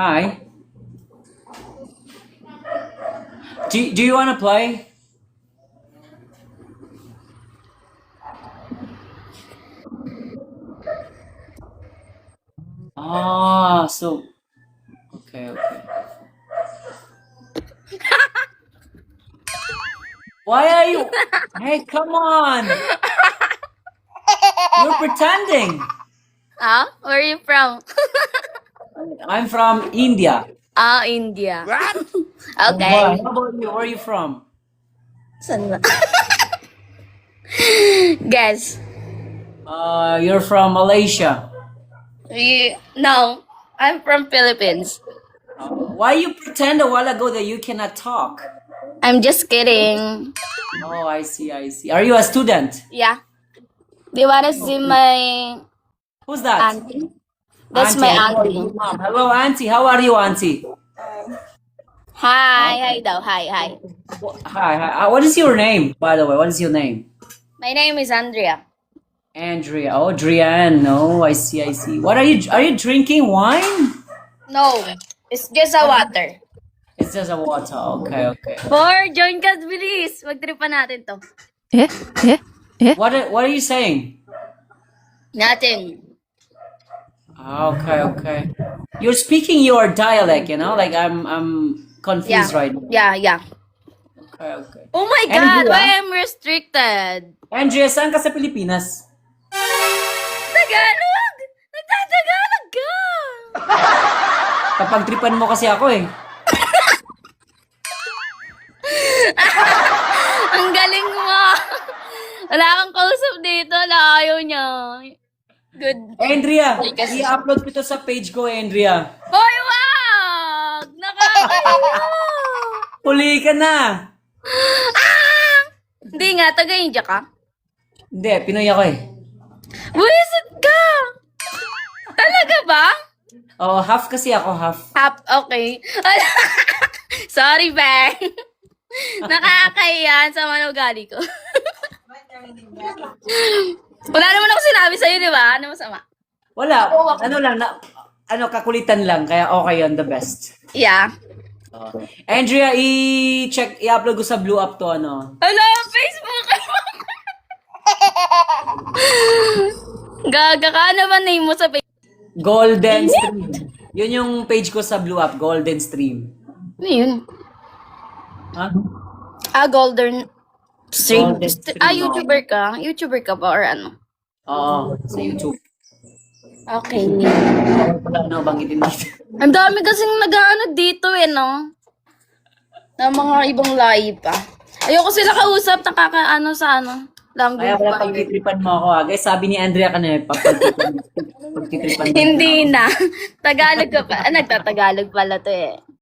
Hi. Do you want to play? Ah, so okay, okay. Why are you? Hey, come on! You're pretending. Huh? Where are you from? I'm from India. Ah, India. Oh, why? Okay. How about you? Where are you from? Saan ba? Guess. You're from Malaysia. No, I'm from Philippines. Why you pretend a while ago that you cannot talk? I'm just kidding. Oh, I see, I see. Are you a student? Yeah. Do you wanna see my Who's that? auntie? That's Auntie, my I know auntie. your mom. Hello, Auntie. How are you, Auntie? Hi, hi daw. Hi, hi. Hi, hi. What is your name, by the way? What is your name? My name is Andrea. Andrea. Oh, Drian. Oh, I see, I see. What are you drinking wine? No, it's just a water. It's just a water. Okay, okay. Join ka, bilis. Magtripan natin to. What are you saying? Natin. Okay, okay. You're speaking your dialect, like I'm Yeah. confused right now. Yeah. Okay, okay. Oh my Andrea? God, why I'm restricted? Andrea, saan ka sa Pilipinas? Tagalog! Nagtatagalog ka! Kapag tripan mo kasi ako eh. Ang galing mo! Wala kang kausap dito, ayaw niya. Good. Andrea, Ay, kasi- i-upload ko ito sa page ko, Andrea. Hoy, wag! Nakakahiya! Huli ka na! Hindi nga, taga-India ka? Hindi, Pinoy ako eh. Buwisit ka! Talaga ba? Oh, half kasi ako, half. Okay. Sorry, Bang. Nakakahiya sa manugali ko. Wala naman ako sinabi sa'yo, di ba? Ano masama? Wala, ano lang, kakulitan lang, kaya okay yun, the best. Yeah. Andrea, i-upload ko sa Blue Up to, Hello, Facebook! Gaga ka, ano ba name mo sa Facebook? Golden Stream. Yun yung page ko sa Blue Up, Golden Stream. Ano yun? Ha? Golden Stream. Golden Stream, YouTuber ka? YouTuber ka ba or ano? Oo, sa YouTube. Okay. Wala na banggitin dito. Ang dami kasing nag-ano dito no? Na mga ibang lahi pa. Ayoko sila kausap, nakakaano sa language Kaya wala pa. pagtitripan mo ako Guys, sabi ni Andrea kanina, pagtitripan mo. Hindi na. Tagalog ka pa. Nagtatagalog pala to eh.